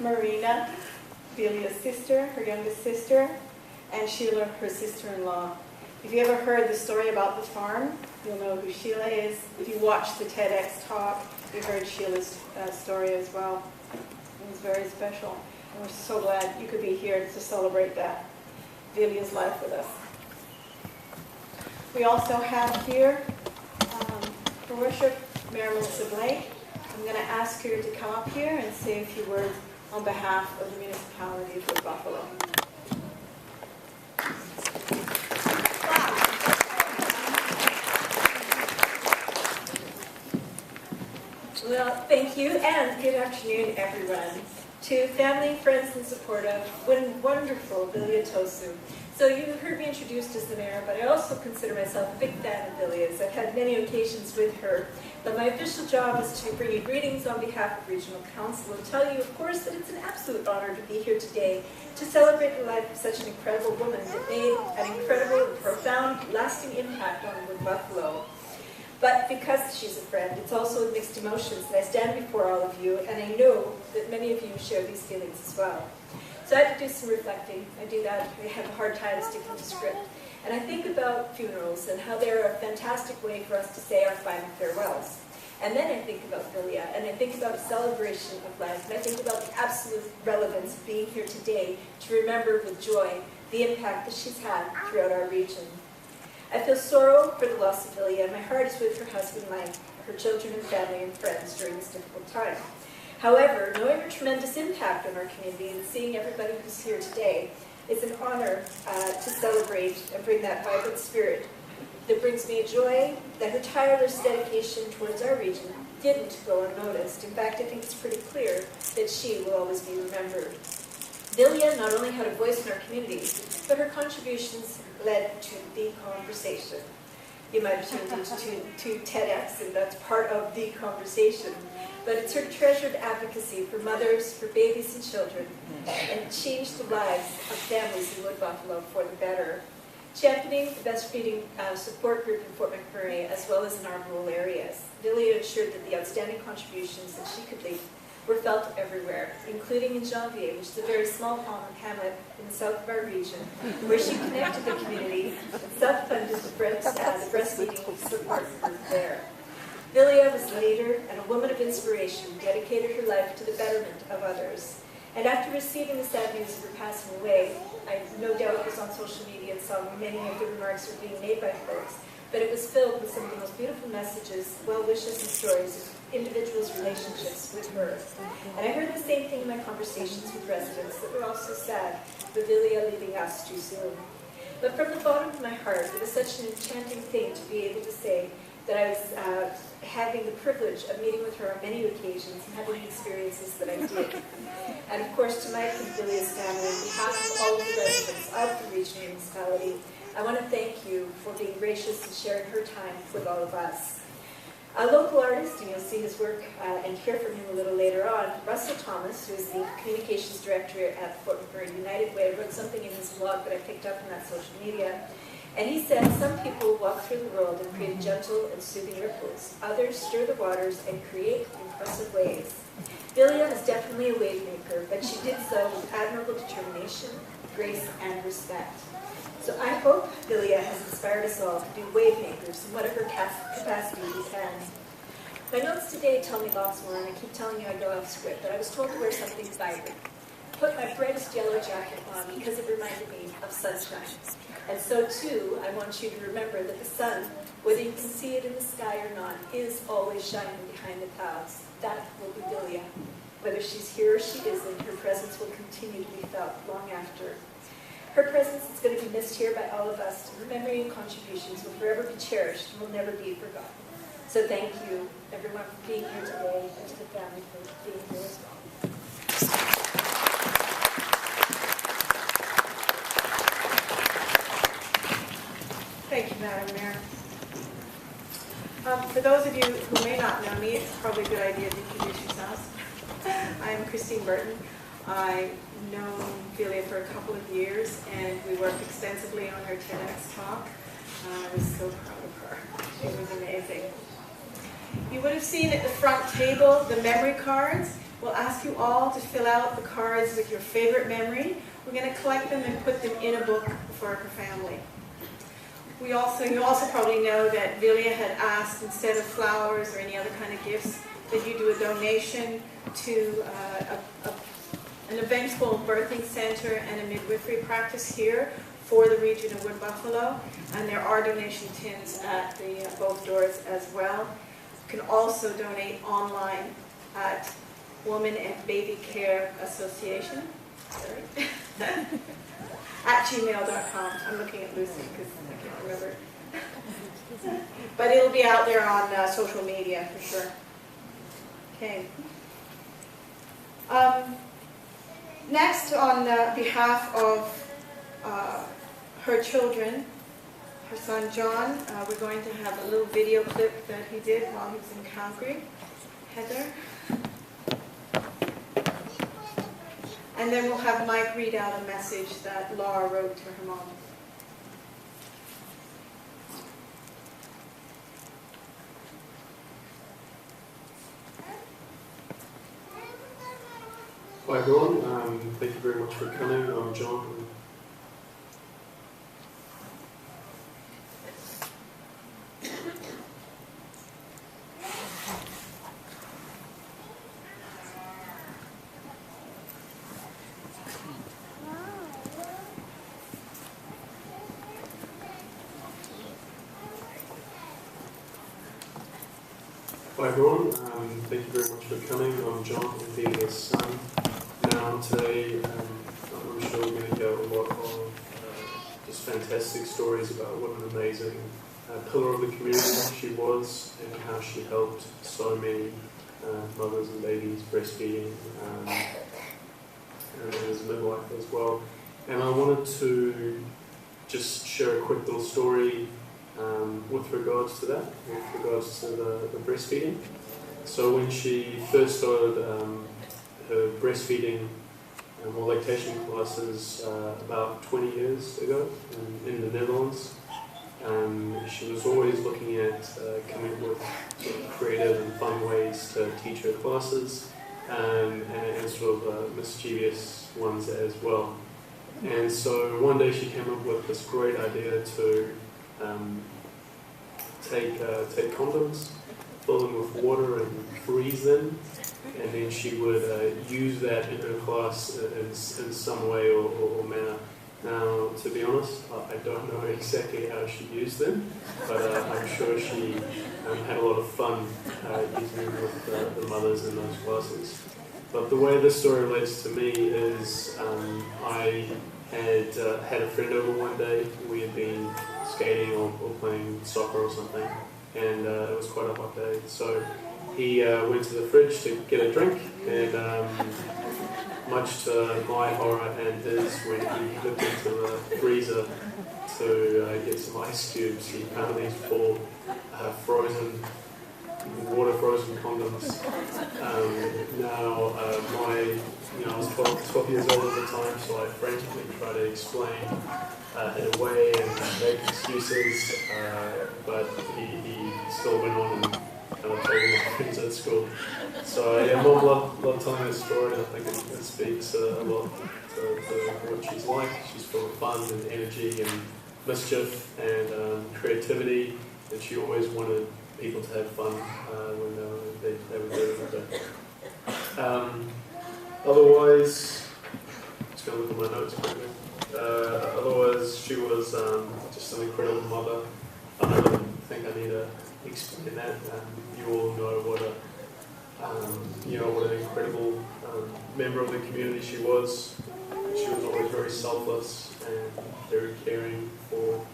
Marina, Vilia's sister, her youngest sister, and Sheila, her sister-in-law. If you ever heard the story about the farm, you'll know who Sheila is. If you watched the TEDx talk, you heard Sheila's story as well. It was very special. And we're so glad you could be here to celebrate that, Vilia's life with us. We also have here, for worship, Mayor Melissa Blake. I'm going to ask her to come up here and say a few words on behalf of the municipality of Wood Buffalo. Well, thank you, and good afternoon, everyone. To family, friends, and support of wonderful Vilia Tosu. So you heard me introduced as the mayor, but I also consider myself a big fan of Vilia's. I've had many occasions with her, but my official job is to bring you greetings on behalf of Regional Council and tell you, of course, that it's an absolute honor to be here today to celebrate the life of such an incredible woman that made an incredible, profound, lasting impact on Wood Buffalo. But because she's a friend, it's also with mixed emotions that I stand before all of you, and I know that many of you share these feelings as well. So I had to do some reflecting. I do that. I have a hard time sticking to script. And I think about funerals and how they're a fantastic way for us to say our final farewells. And then I think about Vilia, and I think about a celebration of life, and I think about the absolute relevance of being here today to remember with joy the impact that she's had throughout our region. I feel sorrow for the loss of Vilia, and my heart is with her husband Mike, her children and family and friends during this difficult time. However, knowing her tremendous impact on our community and seeing everybody who's here today, it's an honor to celebrate and bring that vibrant spirit that brings me joy that her tireless dedication towards our region didn't go unnoticed. In fact, I think it's pretty clear that she will always be remembered. Vilia not only had a voice in our community, but her contributions led to the conversation. You might have tuned into TEDx, and that's part of the conversation. But it's her treasured advocacy for mothers, for babies and children, and changed the lives of families in Wood Buffalo for the better. Championing the breastfeeding support group in Fort McMurray, as well as in our rural areas, Vilia ensured that the outstanding contributions that she could leave were felt everywhere, including in Janvier, which is a very small hamlet in the south of our region, where she connected the community and self-funded the breastfeeding support group there. Vilia was a leader and a woman of inspiration, dedicated her life to the betterment of others. And after receiving the sad news of her passing away, I no doubt was on social media and saw many of the remarks were being made by folks, but it was filled with some of the most beautiful messages, well wishes, and stories of individuals' relationships with her. And I heard the same thing in my conversations with residents that were also sad with Vilia leaving us too soon. But from the bottom of my heart, it was such an enchanting thing to be able to say that I was having the privilege of meeting with her on many occasions and having the experiences that I did. And of course, to Mike and Vilia's family, on behalf of all of the residents of the regional municipality, I want to thank you for being gracious and sharing her time with all of us. A local artist, and you'll see his work and hear from him a little later on, Russell Thomas, who is the communications director at Fort McMurray United Way, wrote something in his blog that I picked up on that social media. And he said, some people walk through the world and create gentle and soothing ripples. Others stir the waters and create impressive waves. Vilia was definitely a wave maker, but she did so with admirable determination, grace, and respect. So I hope Vilia has inspired us all to be wave makers in whatever capacity we can. My notes today tell me lots more, and I keep telling you I go off script, but I was told to wear something vibrant. Put my brightest yellow jacket on because it reminded me of sunshine. And so too, I want you to remember that the sun, whether you can see it in the sky or not, is always shining behind the clouds. That will be Vilia. Whether she's here or she isn't, her presence will continue to be felt long after. Her presence is going to be missed here by all of us. Her memory and contributions will forever be cherished and will never be forgotten. So thank you, everyone, for being here today, and to the family for being here as well. Thank you, Madam Mayor. For those of you who may not know me, it's probably a good idea to introduce yourselves. I'm Christine Burton. I've known Vilia for a couple of years, and we worked extensively on her TEDx talk. I was so proud of her. She was amazing. You would have seen at the front table the memory cards We'll ask you all to fill out the cards with your favorite memory. We're going to collect them and put them in a book for her family. You also probably know that Vilia had asked, instead of flowers or any other kind of gifts, that you do a donation to an eventual birthing center and a midwifery practice here for the region of Wood Buffalo. And there are donation tins at both doors as well. You can also donate online at Woman and Baby Care Association. Sorry. At gmail.com. I'm looking at Lucy because I can't remember. But it'll be out there on social media for sure. Okay. Next, on behalf of her children, her son John, we're going to have a little video clip that he did while he was in Calgary. Heather. And then we'll have Mike read out a message that Laura wrote to her mom. Hi everyone, thank you very much for coming. I'm John. Hi everyone, thank you very much for coming. I'm John, and being his son. Now today, I'm sure we're going to hear a lot of just fantastic stories about what an amazing pillar of the community she was, and how she helped so many mothers and babies breastfeeding, and as a midwife as well. And I wanted to just share a quick little story with regards to that, with regards to the breastfeeding. So when she first started her breastfeeding or lactation classes about 20 years ago in the Netherlands, she was always looking at coming up with sort of creative and fun ways to teach her classes, and sort of mischievous ones as well. And so one day she came up with this great idea to take condoms, fill them with water and freeze them, and then she would use that in her class in some way or manner. Now, to be honest, I don't know exactly how she used them, but I'm sure she had a lot of fun using them with the mothers in those classes. But the way this story relates to me is I had a friend over one day. We had been skating or playing soccer or something, and it was quite a hot day. So he went to the fridge to get a drink, and much to my horror and his, when he looked into the freezer to get some ice cubes, he found these 4 water-frozen condoms. I was 12 years old at the time, so I frantically tried to explain it away and make excuses, but he still went on and kind of told my friends at school. So yeah, Mom loved telling this story, and I think it speaks a lot to what she's like. She's full of fun and energy and mischief and creativity, and she always wanted people to have fun when they were doing it. Otherwise, just going to look at my notes quickly. Otherwise, she was just an incredible mother. I don't think I need to explain that. You all know what an incredible member of the community she was. She was always very selfless and very caring for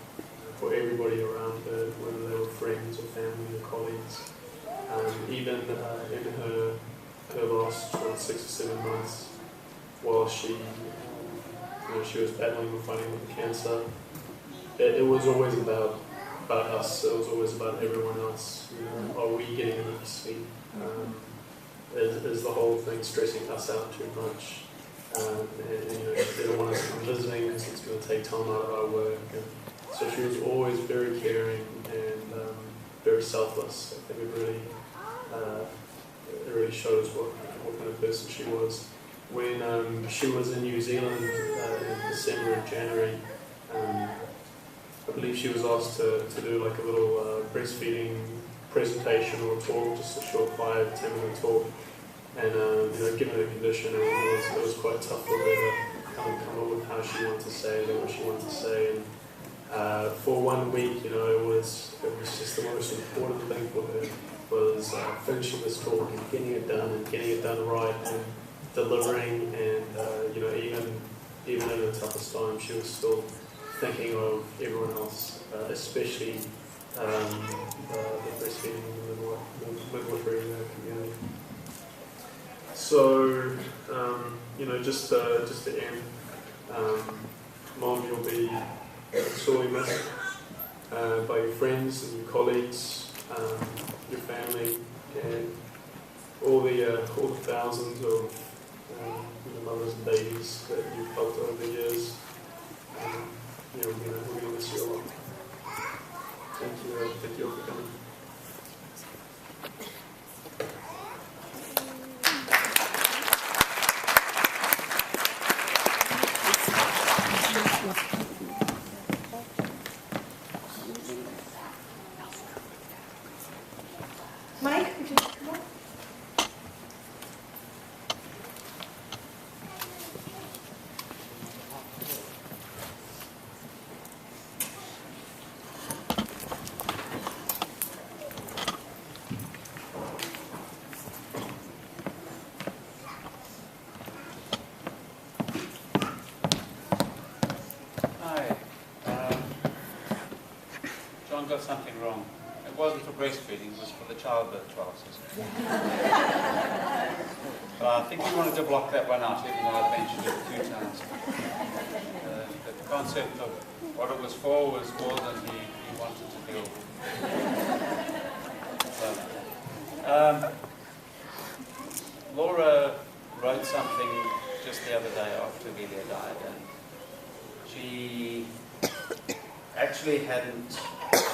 everybody around her, whether they were friends or family or colleagues. Even in her last 6 or 7 months, while she was battling and fighting with cancer, it was always about us. It was always about everyone else. Are we getting enough sleep? Is the whole thing stressing us out too much? They don't want us to come visiting because it's going to take time out of our work. And so she was always very caring and very selfless. I think it really shows what what kind of person she was. When she was in New Zealand in December and January, I believe she was asked to do like a little breastfeeding presentation or talk, just a short 5-10 minute talk. And given her condition, it was quite tough for her to come up with how she wanted to say it and what she wanted to say. And for 1 week, it was just the most important thing for her was finishing this talk and getting it done right and delivering. And even in the toughest time, she was still thinking of everyone else, especially the breastfeeding and midwifery community. So, just to end, Mom, you'll be sorely missed by your friends and your colleagues, your family, and all the thousands of mothers and babies that you've helped over the years. We're going to miss you a lot. Thank you all for coming. Mike, would you come up? Hi. John got something wrong. It wasn't for breastfeeding, it was for the childbirth classes. But I think we wanted to block that one out, even though I've mentioned it a few times. The concept of what it was for was more than he wanted to deal with. Laura wrote something just the other day after Vilia died, and she actually hadn't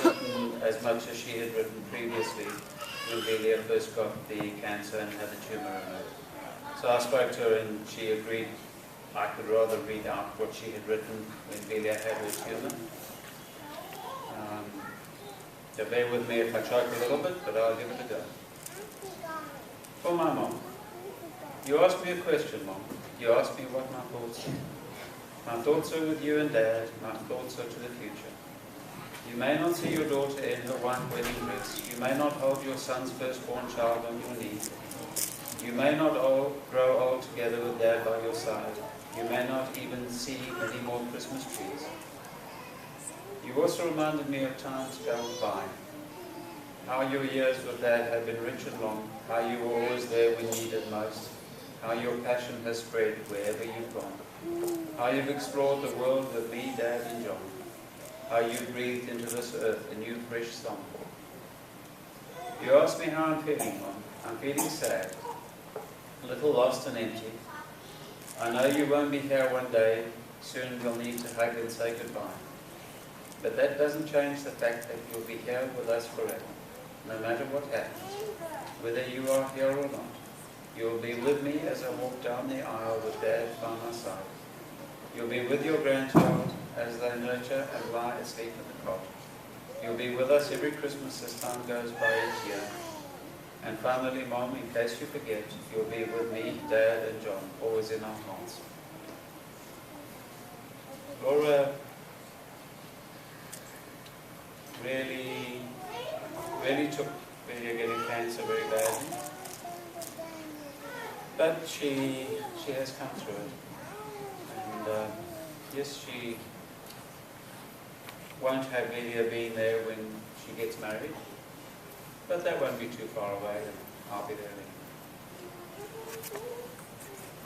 written as much as she had written previously when Vilia first got the cancer and had the tumour removed. So I spoke to her and she agreed I could rather read out what she had written when Vilia had her tumour. So bear with me if I choke a little bit, but I'll give it a go. For my mom. You asked me a question, Mom. You asked me what my thoughts are. My thoughts are with you and Dad. My thoughts are to the future. You may not see your daughter in her white wedding dress. You may not hold your son's firstborn child on your knee. You may not grow old together with Dad by your side. You may not even see many more Christmas trees. You also reminded me of times gone by. How your years with Dad have been rich and long. How you were always there when needed most. How your passion has spread wherever you've gone. How you've explored the world with me, Dad, and John. How you breathed into this earth a new fresh song. You asked me how I'm feeling, Mom. I'm feeling sad, a little lost and empty. I know you won't be here one day. Soon we'll need to hug and say goodbye. But that doesn't change the fact that you'll be here with us forever, no matter what happens. Whether you are here or not, you'll be with me as I walk down the aisle with Dad by my side. You'll be with your grandchild as they nurture and lie asleep in the cot. You'll be with us every Christmas as time goes by each year. And finally, Mom, in case you forget, you'll be with me, Dad, and John, always in our hearts. Laura really took Vilia getting cancer very badly. But she has come through it. And yes, she won't have Vilia being there when she gets married. But that won't be too far away, and I'll be there then.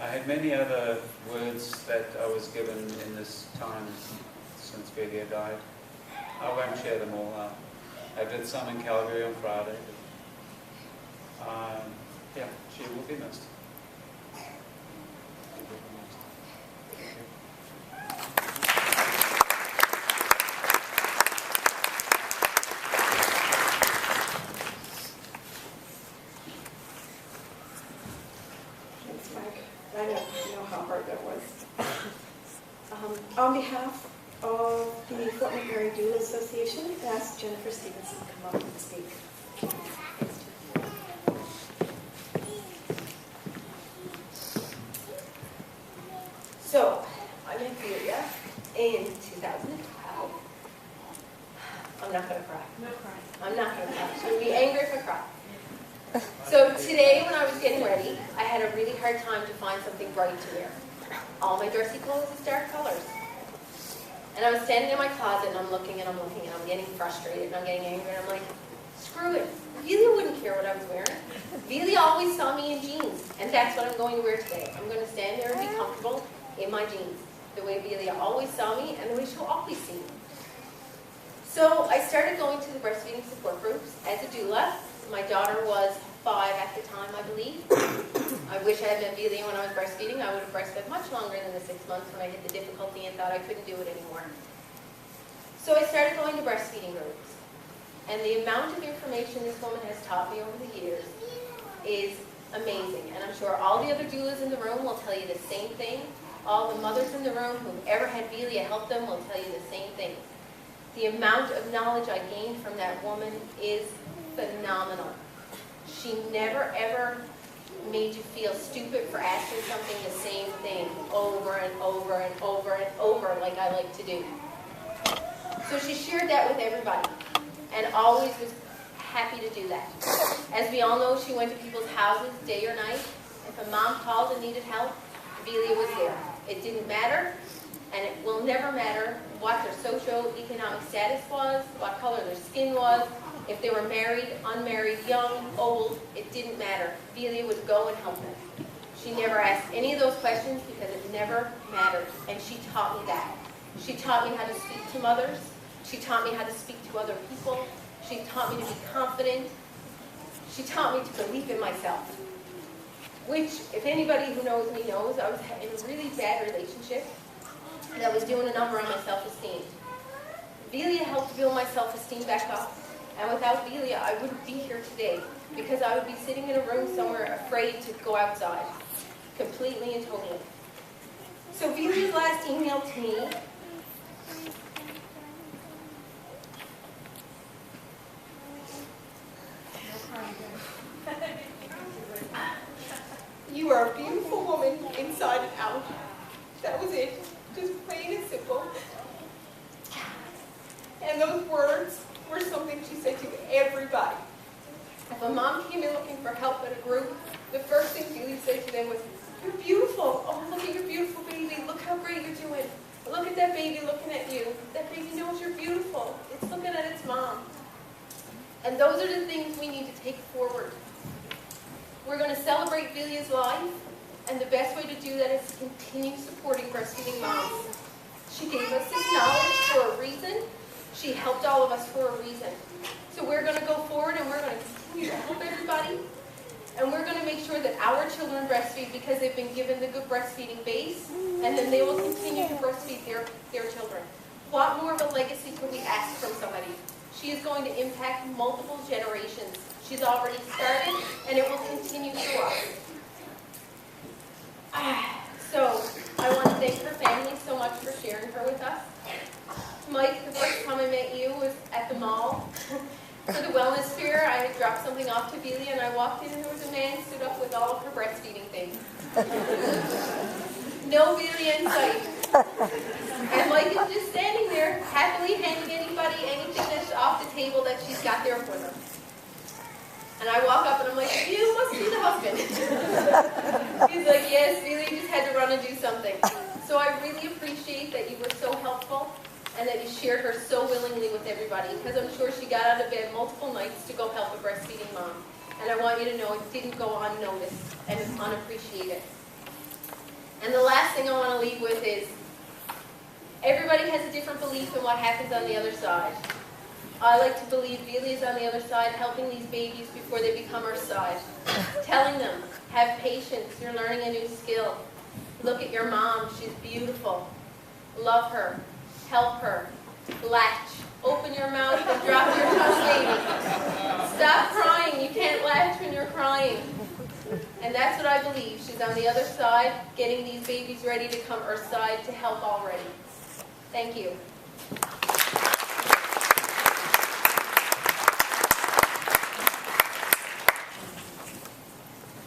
I had many other words that I was given in this time since Vilia died. I won't share them all. I did some in Calgary on Friday. Yeah, she will be missed. how hard that was. On behalf of the Fort McMurray Doula Association, I ask Jennifer Stevenson to come up and speak. So, I met Vilia in 2012. I'm not going to cry. No crying. I'm not going to cry. I'm going to be angry if I cry. So today when I was getting ready, I had a really hard time to find something bright to wear. All my dressy clothes is dark colors. And I was standing in my closet and I'm looking and I'm looking and I'm getting frustrated and I'm getting angry and I'm like, screw it. Vilia wouldn't care what I was wearing. Vilia always saw me in jeans, and that's what I'm going to wear today. I'm going to stand there and be comfortable in my jeans, the way Vilia always saw me and the way she'll always see me. So I started going to the breastfeeding support groups as a doula. My daughter was 5 at the time, I believe. I wish I had been Vilia when I was breastfeeding. I would have breastfed much longer than the 6 months when I hit the difficulty and thought I couldn't do it anymore. So I started going to breastfeeding groups. And the amount of information this woman has taught me over the years is amazing. And I'm sure all the other doulas in the room will tell you the same thing. All the mothers in the room who've ever had Vilia help them will tell you the same thing. The amount of knowledge I gained from that woman is phenomenal. She never ever made you feel stupid for asking something the same thing over and over and over and over like I like to do. So she shared that with everybody and always was happy to do that. As we all know, she went to people's houses day or night. If a mom called and needed help, Vilia was there. It didn't matter, and it will never matter what their socio-economic status was, what color their skin was, if they were married, unmarried, young, old, it didn't matter. Vilia would go and help them. She never asked any of those questions because it never mattered, and she taught me that. She taught me how to speak to mothers. She taught me how to speak to other people. She taught me to be confident. She taught me to believe in myself. Which, if anybody who knows me knows, I was in a really bad relationship that was doing a number on my self-esteem. Vilia helped build my self-esteem back up. And without Vilia, I wouldn't be here today because I would be sitting in a room somewhere afraid to go outside. Completely and totally. So Vilia's last email to me You are a beautiful woman inside and out. That was it. Just plain and simple. And those words were something she said to everybody. If a mom came in looking for help at a group, the first thing Vilia said to them was, "You're beautiful. Oh, look at your beautiful baby. Look how great you're doing. Look at that baby looking at you. That baby knows you're beautiful. It's looking at its mom." And those are the things we need to take forward. We're going to celebrate Vilia's life, and the best way to do that is to continue supporting breastfeeding moms. She gave us this knowledge for a reason. She helped all of us for a reason. So we're going to go forward and we're going to continue to help everybody, and we're going to make sure that our children breastfeed because they've been given the good breastfeeding base, and then they will continue to breastfeed their children. What more of a legacy could we ask from somebody? She is going to impact multiple generations. She's already started, and it will continue to us. So I want to thank her family so much for sharing her with us. Mike, the first time I met you was at the mall. For the wellness fair, I had dropped something off to Vilia, and I walked in, and there was a man stood up with all of her breastfeeding things. No Vilia in sight. And Mike is just standing there, happily handing anybody anything that's off the table that she's got there for them. And I walk up and I'm like, "You must be the husband." He's like, "Yes, Vilia just had to run and do something." So I really appreciate that you were so helpful and that you shared her so willingly with everybody, because I'm sure she got out of bed multiple nights to go help a breastfeeding mom. And I want you to know it didn't go unnoticed and it's unappreciated. And the last thing I want to leave with is, everybody has a different belief in what happens on the other side. I like to believe Vilia's on the other side, helping these babies before they become our side. Telling them, have patience, you're learning a new skill. Look at your mom, she's beautiful. Love her, help her, latch. Open your mouth and drop your tongue, baby. Stop crying, you can't latch when you're crying. And that's what I believe. She's on the other side, getting these babies ready to come our side to help already. Thank you.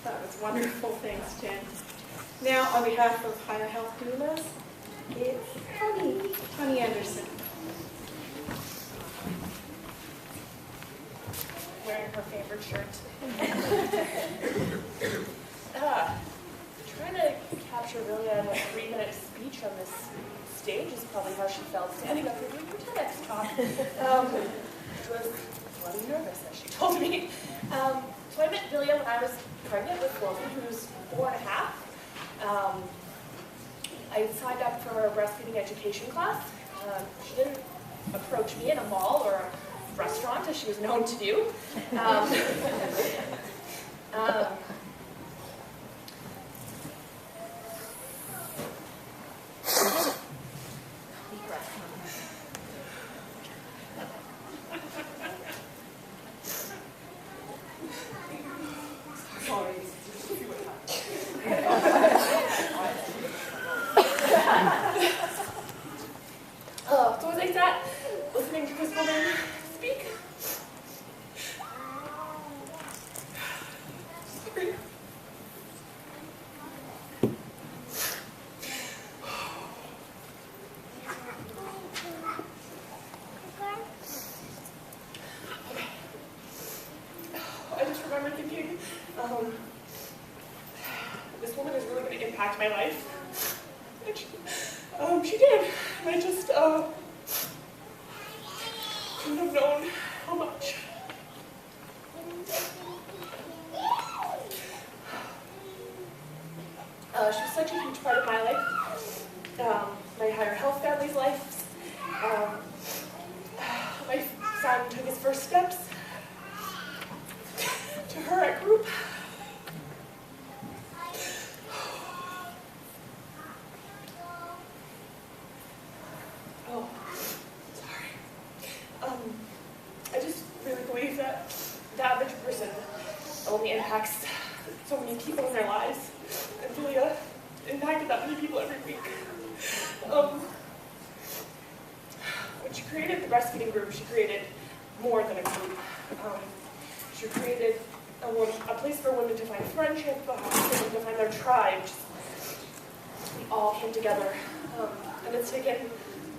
That was wonderful. Thanks, Jen. Now, on behalf of Higher Health Doulas, it's Tony Anderson. Wearing her favorite shirt. Trying to capture Vilia in a 3-minute speech on this stage is probably how she felt standing up here doing her TEDx talk. She was bloody nervous, as she told me. So I met Vilia when I was pregnant with Logan, who's 4.5. I signed up for a breastfeeding education class. She didn't approach me in a mall or a restaurant, as she was known to do. So as I sat listening to this woman speak, I just remember thinking, this woman is really going to impact my life. And she did. And I just couldn't have known how much. She was such a huge part of my life, my higher health family's life. My son took his first steps. To her at group. Oh, sorry. I just really believe that the average person only impacts so many people in their lives. And Vilia impacted that many people every week. When she created the breastfeeding group, she created more than a group. She created a place for women to find friendship, for women to find their tribes. We all came together. And it's taken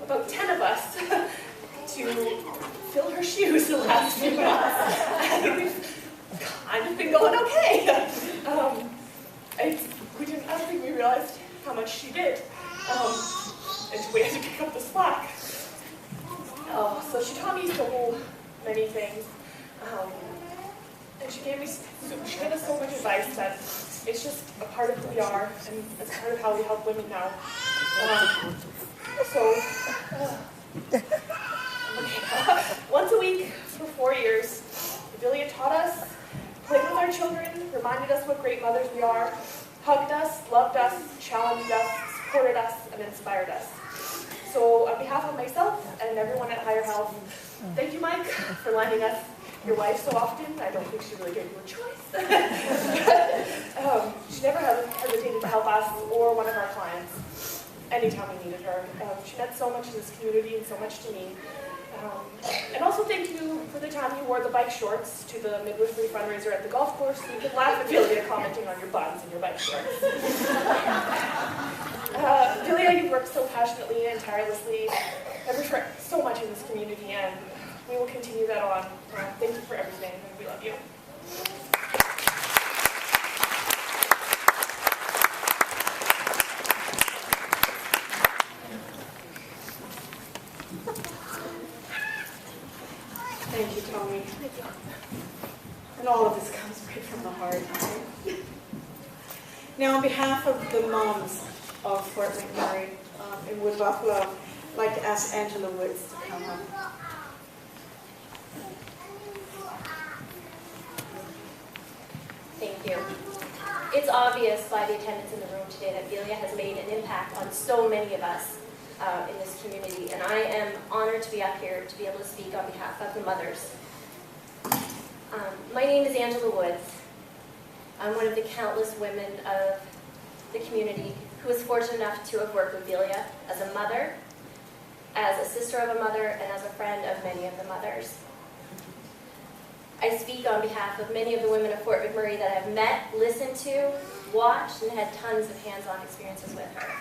about 10 of us to fill her shoes the last few months. And we've kind of been going okay. I don't think we realized how much she did until we had to pick up the slack. So she taught me so many things. And she gave us so much advice that it's just a part of who we are, and it's part of how we help women now. Once a week for 4 years, Vilia taught us, played with our children, reminded us what great mothers we are, hugged us, loved us, challenged us, supported us, and inspired us. So on behalf of myself and everyone at Higher Health, thank you, Mike, for lending us your wife so often. I don't think she really gave you a choice. She never hesitated to help us or one of our clients anytime we needed her. She meant so much to this community and so much to me. And also thank you for the time you wore the bike shorts to the midwifery fundraiser at the golf course. You could laugh at Vilia commenting on your buns and your bike shorts. Vilia, you worked so passionately and tirelessly. Have reflected so much in this community, and we will continue that on. Thank you for everything, and we love you. Thank you, Tony. And all of this comes right from the heart. Now, on behalf of the moms of Fort McMurray in Wood Buffalo, I'd like to ask Angela Woods to come up. Thank you. It's obvious by the attendance in the room today that Vilia has made an impact on so many of us in this community, and I am honored to be up here to be able to speak on behalf of the mothers. My name is Angela Woods, I'm one of the countless women of the community who was fortunate enough to have worked with Vilia as a mother, as a sister of a mother, and as a friend of many of the mothers. I speak on behalf of many of the women of Fort McMurray that I've met, listened to, watched, and had tons of hands-on experiences with her.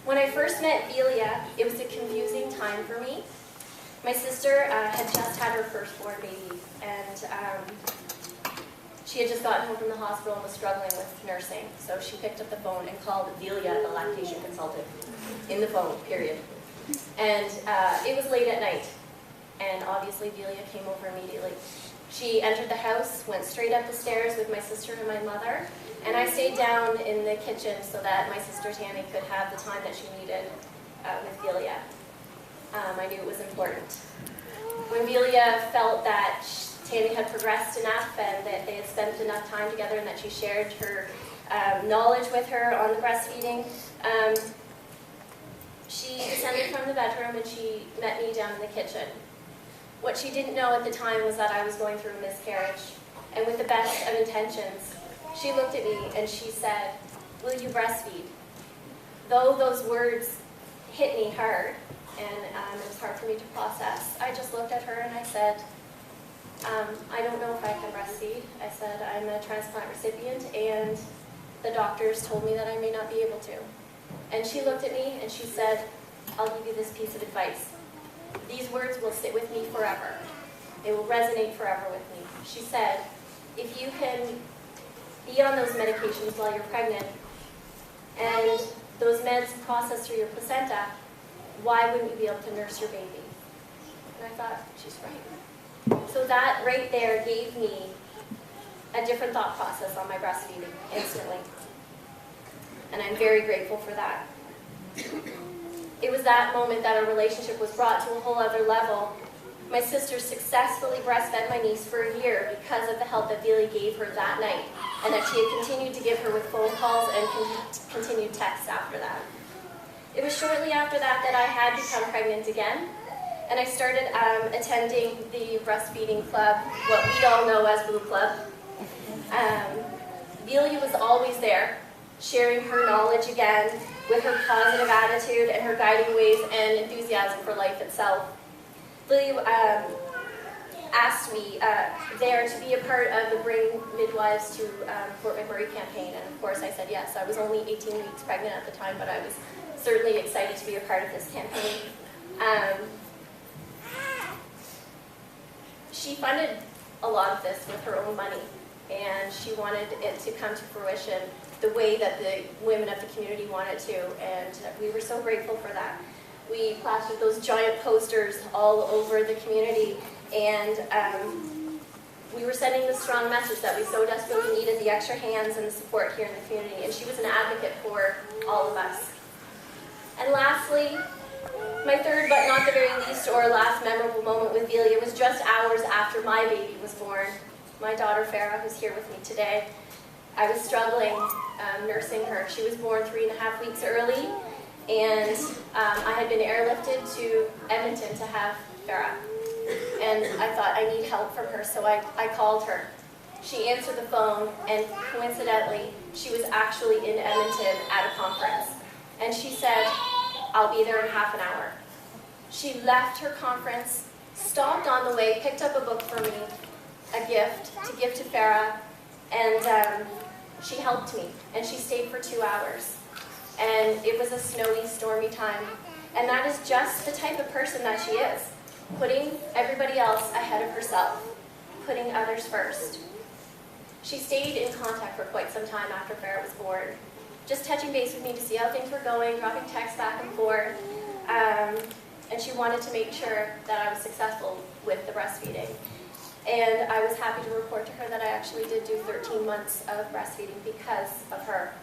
When I first met Vilia, it was a confusing time for me. My sister had just had her firstborn baby, and she had just gotten home from the hospital and was struggling with nursing. So she picked up the phone and called Vilia, the lactation consultant, in the phone, period. And it was late at night, and obviously Vilia came over immediately. She entered the house, went straight up the stairs with my sister and my mother, and I stayed down in the kitchen so that my sister Tammy could have the time that she needed with Vilia. I knew it was important. When Vilia felt that Tammy had progressed enough and that they had spent enough time together and that she shared her knowledge with her on the breastfeeding, she descended from the bedroom and she met me down in the kitchen. What she didn't know at the time was that I was going through a miscarriage, and with the best of intentions, she looked at me and she said, "Will you breastfeed?" Though those words hit me hard, and it was hard for me to process, I just looked at her and I said, I don't know if I can breastfeed. I said, I'm a transplant recipient, and the doctors told me that I may not be able to. And she looked at me and she said, I'll give you this piece of advice. These words will sit with me forever. They will resonate forever with me. She said, if you can be on those medications while you're pregnant, and those meds process through your placenta, why wouldn't you be able to nurse your baby? And I thought, she's right. So that right there gave me a different thought process on my breastfeeding instantly. And I'm very grateful for that. It was that moment that our relationship was brought to a whole other level. My sister successfully breastfed my niece for a year because of the help that Vilia gave her that night, and that she had continued to give her with phone calls and continued texts after that. It was shortly after that that I had become pregnant again, and I started attending the breastfeeding club, what we all know as Boo Club. Vilia was always there, sharing her knowledge again with her positive attitude and her guiding ways and enthusiasm for life itself. Vilia asked me there to be a part of the Bring Midwives to Fort McMurray campaign, and of course I said yes. I was only 18 weeks pregnant at the time, but I was certainly excited to be a part of this campaign. She funded a lot of this with her own money, and she wanted it to come to fruition the way that the women of the community wanted to, and we were so grateful for that. We plastered those giant posters all over the community, and we were sending the strong message that we so desperately needed the extra hands and the support here in the community, and she was an advocate for all of us. And lastly, my third but not the very least or last memorable moment with Vilia was just hours after my baby was born. My daughter Farah, who's here with me today, I was struggling nursing her. She was born 3.5 weeks early, and I had been airlifted to Edmonton to have Farah. And I thought, I need help from her, so I called her. She answered the phone, and coincidentally, she was actually in Edmonton at a conference. And she said, I'll be there in half an hour. She left her conference, stopped on the way, picked up a book for me, a gift to give to Farah, and she helped me, and she stayed for 2 hours. And it was a snowy, stormy time. And that is just the type of person that she is, putting everybody else ahead of herself, putting others first. She stayed in contact for quite some time after Farah was born, just touching base with me to see how things were going, dropping texts back and forth, and she wanted to make sure that I was successful with the breastfeeding. And I was happy to report to her that I actually did do 13 months of breastfeeding because of her.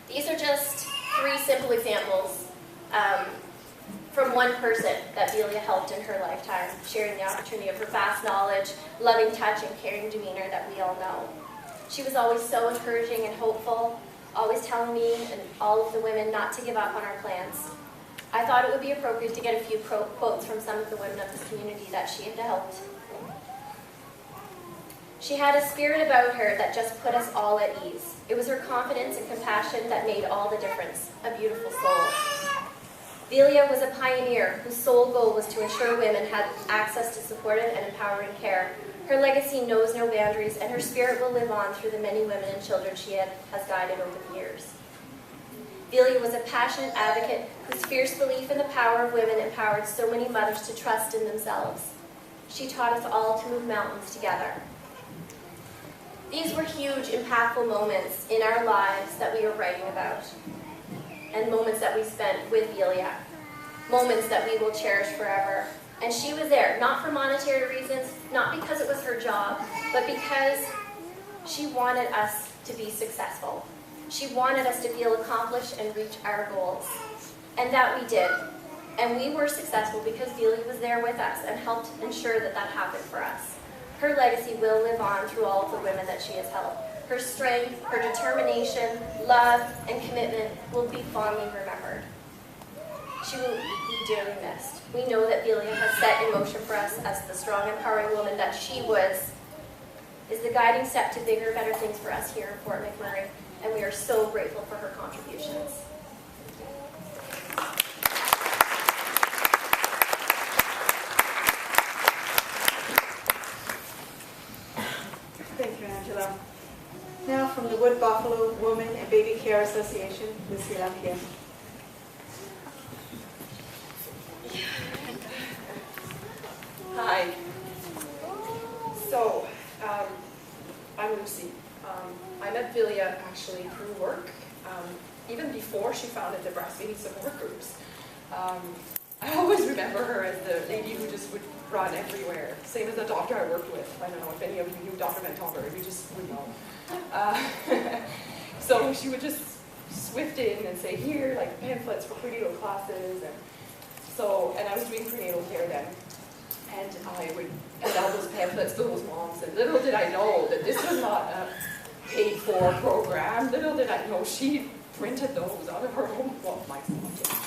These are just 3 simple examples from one person that Vilia helped in her lifetime, sharing the opportunity of her vast knowledge, loving touch, and caring demeanor that we all know. She was always so encouraging and hopeful, always telling me and all of the women not to give up on our plans. I thought it would be appropriate to get a few quotes from some of the women of this community that she had helped. She had a spirit about her that just put us all at ease. It was her confidence and compassion that made all the difference, a beautiful soul. Vilia was a pioneer whose sole goal was to ensure women had access to supportive and empowering care. Her legacy knows no boundaries, and her spirit will live on through the many women and children she has guided over the years. Vilia was a passionate advocate whose fierce belief in the power of women empowered so many mothers to trust in themselves. She taught us all to move mountains together. These were huge, impactful moments in our lives that we were writing about, and moments that we spent with Vilia, moments that we will cherish forever. And she was there, not for monetary reasons, not because it was her job, but because she wanted us to be successful. She wanted us to feel accomplished and reach our goals. And that we did. And we were successful because Vilia was there with us and helped ensure that that happened for us. Her legacy will live on through all of the women that she has helped. Her strength, her determination, love, and commitment will be fondly remembered. She will be dearly missed. We know that Vilia has set in motion for us as the strong, empowering woman that she was, is the guiding step to bigger, better things for us here in Fort McMurray, and we are so grateful for her contributions. Thank you, Angela. Now from the Wood Buffalo Woman and Baby Care Association, Lucy Lapierre. Hi. So, I'm Lucy. I met Vilia actually through work, even before she founded the breastfeeding support groups. I always remember her as the lady who just would run everywhere, same as the doctor I worked with. I don't know if any of you knew Dr. Mentalberg, you just would know. So she would just swift in and say, here, like pamphlets for prenatal classes, and I was doing prenatal care then. And I would hand out those pamphlets to those moms, and little did I know that this was not a paid-for program. Little did I know she printed those out of her own, well, myself.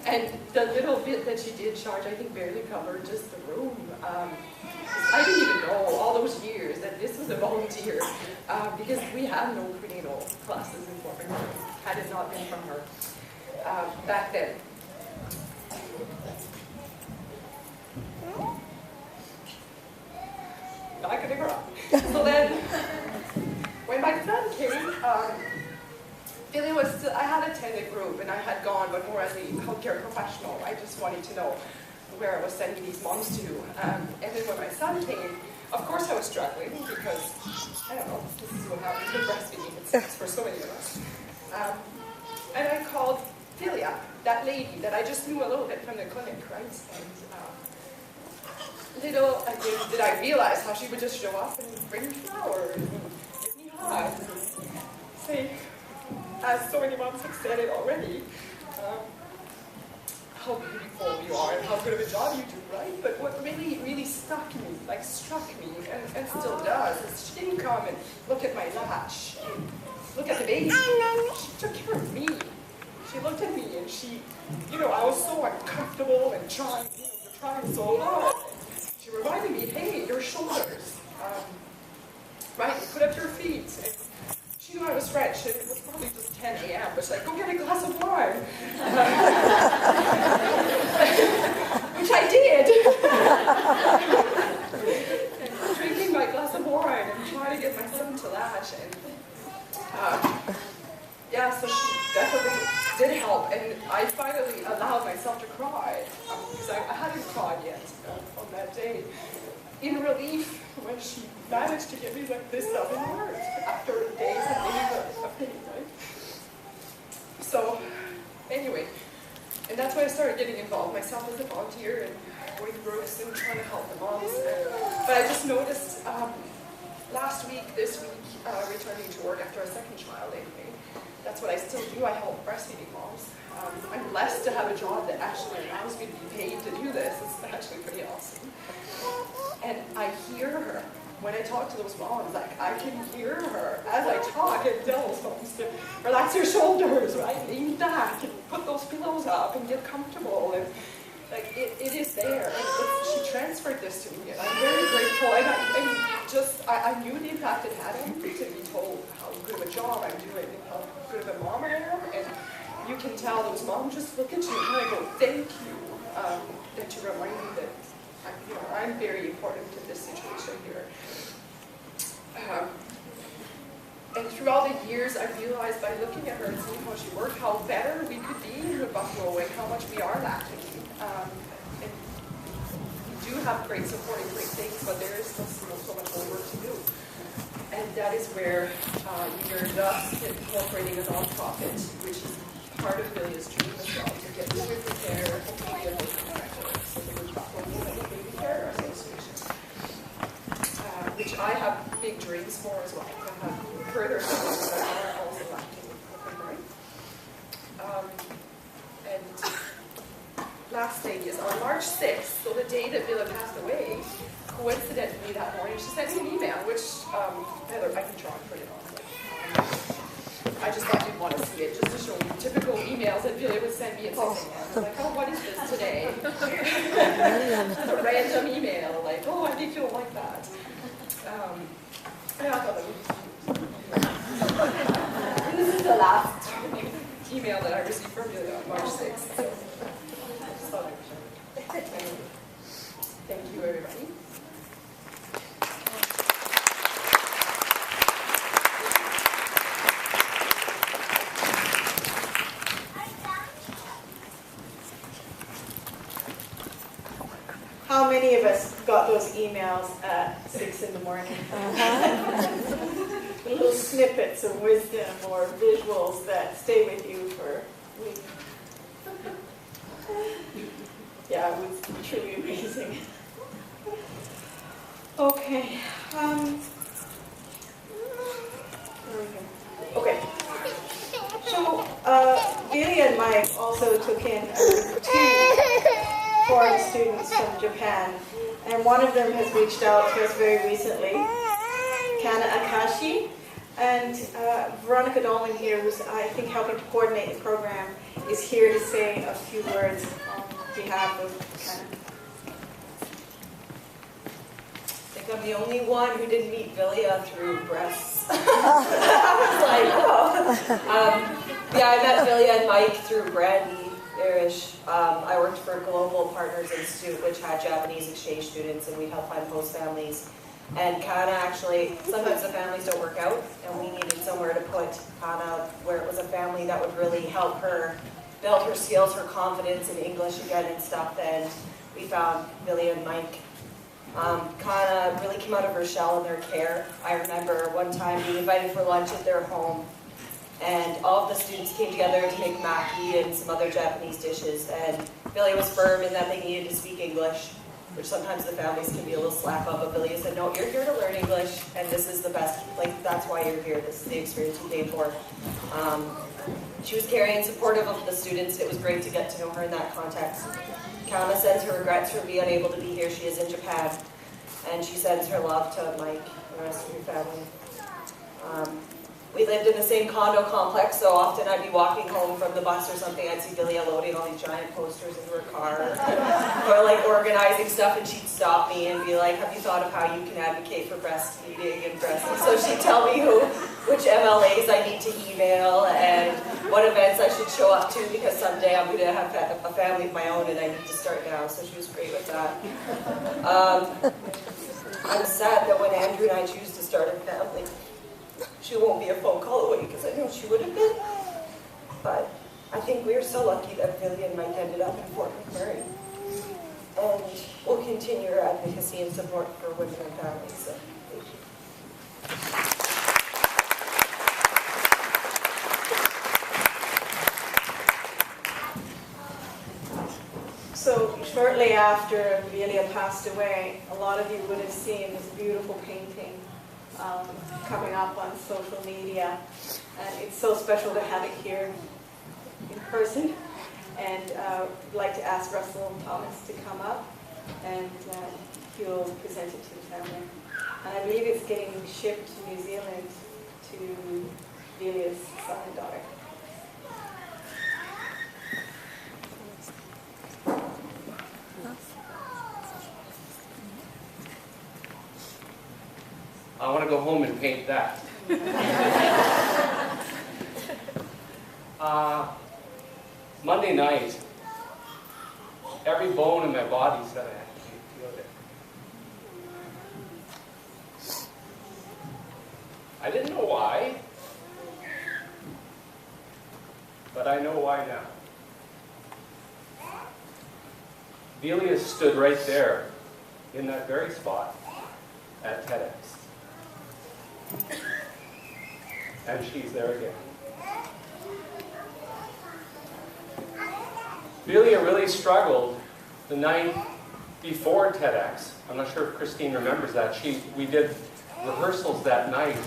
And the little bit that she did charge, I think, barely covered just the room. I didn't even know all those years that this was a volunteer, because we had no prenatal classes in Fort McMurray, had it not been from her back then. Not gonna cry. So then, when my son came, Vilia was still, I had attended group and I had gone, but more as a healthcare professional. I just wanted to know where I was sending these moms to. And then when my son came, of course I was struggling because, I don't know, this is what happens with breastfeeding. It's for so many of us. And I called Vilia, that lady that I just knew a little bit from the clinic, right? And little did I realize how she would just show up and bring me flowers and give me hugs and say, as so many moms have said it already, how beautiful you are and how good of a job you do, right? But what really, really struck me, and still does, is she didn't come and look at my latch, look at the baby. She took care of me. She looked at me and she, I was so uncomfortable and trying so hard. She reminded me, hey, your shoulders, right, put up your feet. And she knew I was French, and it was probably just 10 a.m., but she's like, go get a glass of wine. Which I did. And drinking my glass of wine and trying to get my son to latch. And yeah, so she definitely did help, and I finally allowed myself to cry, because I hadn't cried yet on that day, in relief when she managed to get me like this up in words after days and days of pain, right? So, anyway, and that's why I started getting involved myself as a volunteer and going to groups and trying to help the moms. But I just noticed last week, this week, returning to work after a second child anyway, that's what I still do. I help breastfeeding moms. I'm blessed to have a job that actually allows me to be paid to do this. It's actually pretty awesome. And I hear her. When I talk to those moms, like, I can hear her as I talk and tell those moms to relax your shoulders, right? Lean back and put those pillows up and get comfortable. And like it is there. And she transferred this to me, and I'm very grateful. And I knew the impact it had on me to be told how good of a job I'm doing and how good of a mom I am. And you can tell those moms just look at you and kind of go, thank you, that you remind me that I'm very important in this situation here. And throughout the years, I realized by looking at her and seeing how she worked, how better we could be in the Buffalo and how much we are lacking. And we do have great support and great things, but there is still so much more work to do. And that is where we are thus incorporating a nonprofit, which is part of Vilia's dream as well, to get midwifery care and be a local director. So the Buffalo Women Baby Care Association, which I have big dreams for as well. I have further things that are also lacking with McMurray. And last thing is on March 6th, so the day that Vilia passed away, coincidentally that morning, she sent me an email, which Heather, I can try and put it on. I just thought you'd want to see it, just to show you typical emails that Vilia would send me at 6 a.m. I was like, oh, what is this today? Just a random email, like, oh, I think you'll like that. And I thought that would be and this is the last email that I received from Vilia on March 6th. So I just thought I would share it. Thank you, everybody. How many of us got those emails at 6 in the morning? Little snippets of wisdom or visuals that stay with you for weeks. Yeah, it was truly amazing. Okay. Where are we going? Okay. So, Vilia and Mike also took in 2 foreign students from Japan, and one of them has reached out to us very recently, Kana Akashi, and Veronica Dolman here, who's I think helping to coordinate the program, is here to say a few words on behalf of Kana. I think I'm the only one who didn't meet Vilia through breasts. I was like, oh. Yeah, I met Vilia and Mike through Brandy. I worked for Global Partners Institute, which had Japanese exchange students, and we'd help find host families. And Kana actually, sometimes the families don't work out, and we needed somewhere to put Kana where it was a family that would really help her build her skills, her confidence in English again and stuff. And we found Vilia and Mike. Kana really came out of her shell in their care. I remember one time being invited for lunch at their home, and all of the students came together to make maki and some other Japanese dishes, and Vilia was firm in that they needed to speak English, which sometimes the families can be a little slack of, but Vilia said, no, you're here to learn English, and this is the best, like, that's why you're here, this is the experience you came for. She was caring and supportive of the students. It was great to get to know her in that context. Kana sends her regrets for being unable to be here. She is in Japan, and she sends her love to Mike and the rest of your family. We lived in the same condo complex, so often I'd be walking home from the bus or something, I'd see Vilia loading all these giant posters into her car, or like organizing stuff, and she'd stop me and be like, have you thought of how you can advocate for breastfeeding and breast? So she'd tell me which MLAs I need to email and what events I should show up to, because someday I'm going to have a family of my own and I need to start now, so she was great with that. I'm sad that when Andrew and I choose to start a family, she won't be a phone call away, because I know she would have been. But I think we are so lucky that Vilia and Mike ended up in Fort McMurray. And we'll continue our advocacy and support for women and families. So thank you. So shortly after Vilia passed away, a lot of you would have seen this beautiful painting coming up on social media, and it's so special to have it here in person. And I'd like to ask Russell and Thomas to come up, and he'll present it to the family. And I believe it's getting shipped to New Zealand to Vilia's son and daughter. to go home and paint that. Monday night, every bone in my body said I had to feel it. I didn't know why, but I know why now. Vilia stood right there in that very spot at TEDx. And she's there again. Vilia really struggled the night before TEDx. I'm not sure if Christine remembers that. We did rehearsals that night.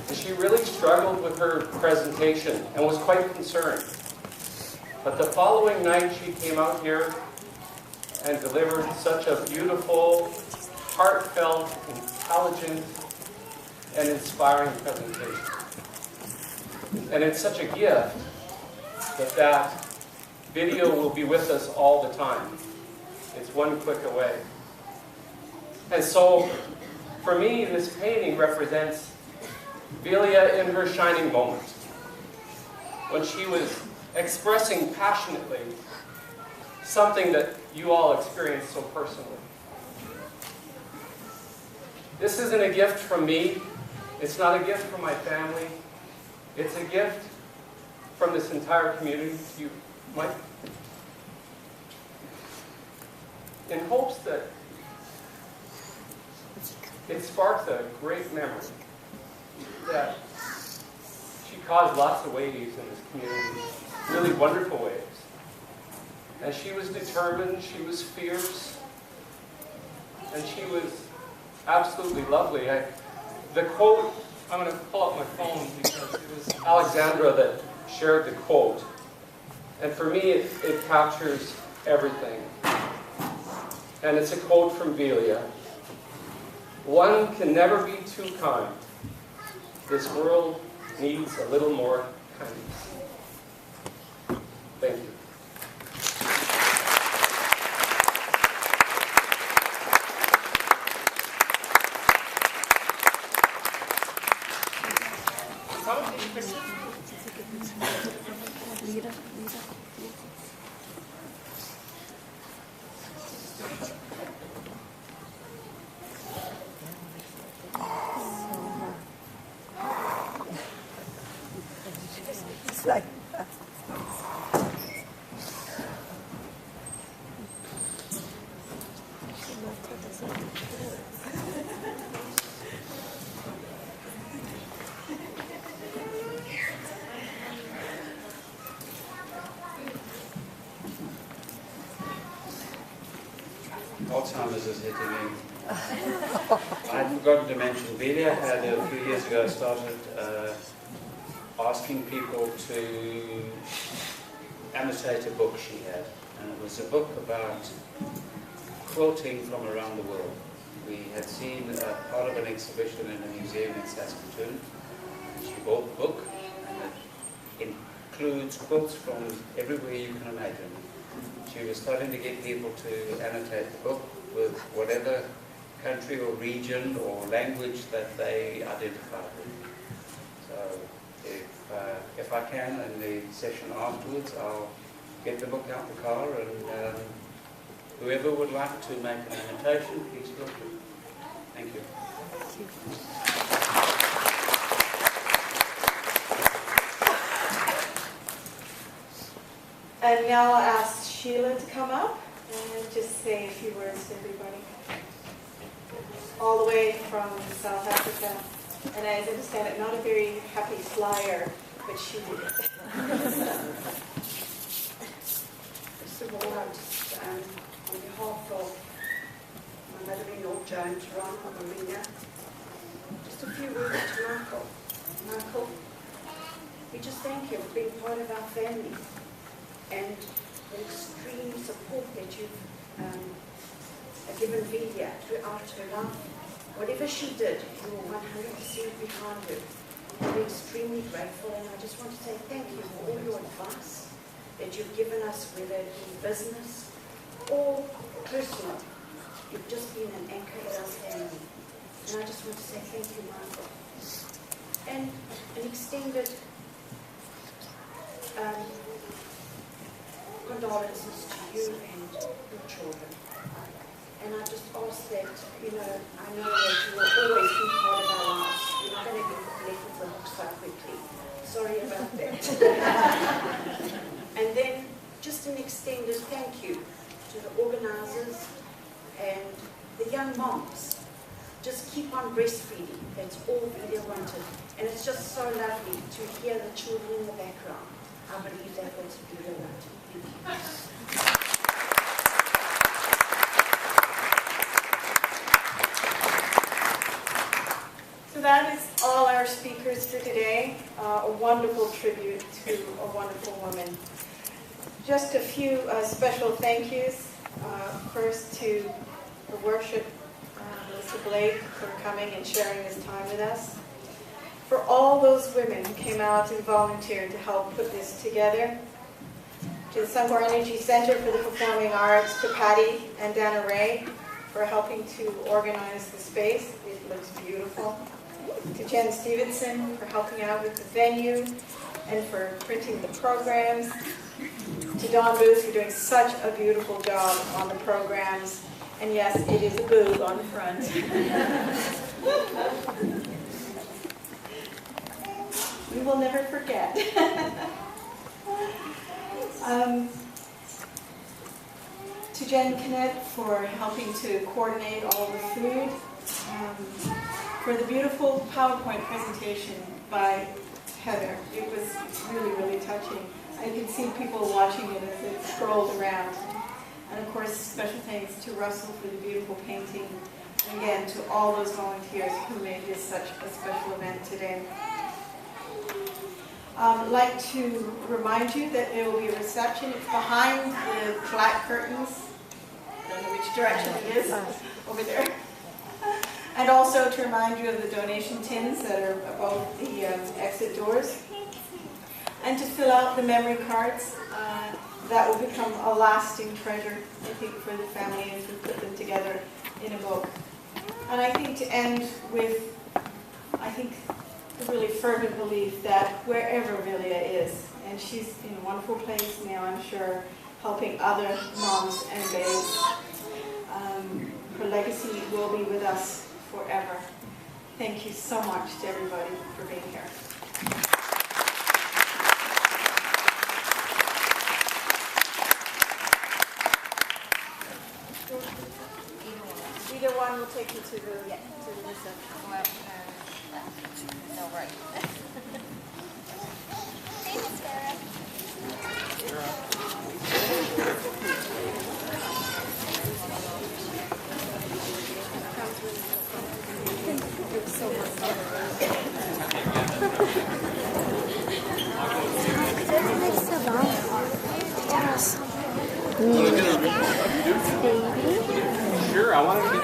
And she really struggled with her presentation and was quite concerned. But the following night she came out here and delivered such a beautiful, heartfelt, intelligent, and inspiring presentation. And it's such a gift that video will be with us all the time. It's one click away. And so, for me, this painting represents Vilia in her shining moment, when she was expressing passionately something that you all experienced so personally. This isn't a gift from me. It's not a gift from my family. It's a gift from this entire community to you, Mike, in hopes that it sparks a great memory that she caused lots of waves in this community, really wonderful waves. And she was determined, she was fierce, and she was absolutely lovely. The quote, I'm going to pull up my phone because it was Alexandra that shared the quote. And for me, it captures everything. And it's a quote from Vilia. "One can never be too kind. This world needs a little more kindness." Thank you. It's like Alzheimer's is hitting me. I'd forgotten to mention, Vilia had a few years ago started asking people to annotate a book she had. And it was a book about quilting from around the world. We had seen part of an exhibition in a museum in Saskatoon. She bought the book, and it includes quilts from everywhere you can imagine. She was starting to get people to annotate the book with whatever country or region or language that they identified with. So if I can, in the session afterwards, I'll get the book out the car, and whoever would like to make an annotation, please feel free. Thank you. And now I'll ask Sheila to come up and just say a few words to everybody. All the way from South Africa. And as I understand it, not a very happy flyer, but she did it. First of all, I just, on behalf of my mother-in-law, Joan, Toronto, Marina, just a few words to Michael. Michael, we just thank you for being part of our family and the extreme support that you've given Vilia throughout her life. Whatever she did, you were 100% behind her. We're extremely grateful, and I just want to say thank you for all your advice that you've given us, whether it be business or personal. You've just been an anchor in our family. And I just want to say thank you, Michael. And an extended condolences to you and your children. And I just ask that, I know that you will always be part of our lives. You're not going to get left with the hook so quickly. Sorry about that. And then just an extended thank you to the organizers and the young moms. Just keep on breastfeeding. That's all Vilia wanted. And it's just so lovely to hear the children in the background. I believe that was Vilia wanted. Thank you. So that is all our speakers for today. A wonderful tribute to a wonderful woman. Just a few special thank yous. First to the worship, Mr. Blake, for coming and sharing this time with us. For all those women who came out and volunteered to help put this together. To the Suncor Energy Center for the Performing Arts, to Patty and Dana Ray for helping to organize the space. It looks beautiful. To Jen Stevenson for helping out with the venue and for printing the programs. To Dawn Booth for doing such a beautiful job on the programs. And yes, it is a boob on the front. We will never forget. To Jen Kennett for helping to coordinate all the food. For the beautiful PowerPoint presentation by Heather. It was really, really touching. I could see people watching it as it scrolled around. And of course, special thanks to Russell for the beautiful painting. And again, to all those volunteers who made this such a special event today. I'd like to remind you that there will be a reception. It's behind the black curtains. I don't know which direction it is. Over there. And also to remind you of the donation tins that are above the exit doors. And to fill out the memory cards. That will become a lasting treasure, I think, for the family as we put them together in a book. And I think to end with, I think, a really fervent belief that wherever Vilia is, and she's in a wonderful place now, I'm sure, helping other moms and babes, her legacy will be with us forever. Thank you so much to everybody for being here. Either one will take you to the reception. No, right. Thanks, Sarah. Sure, I wanted to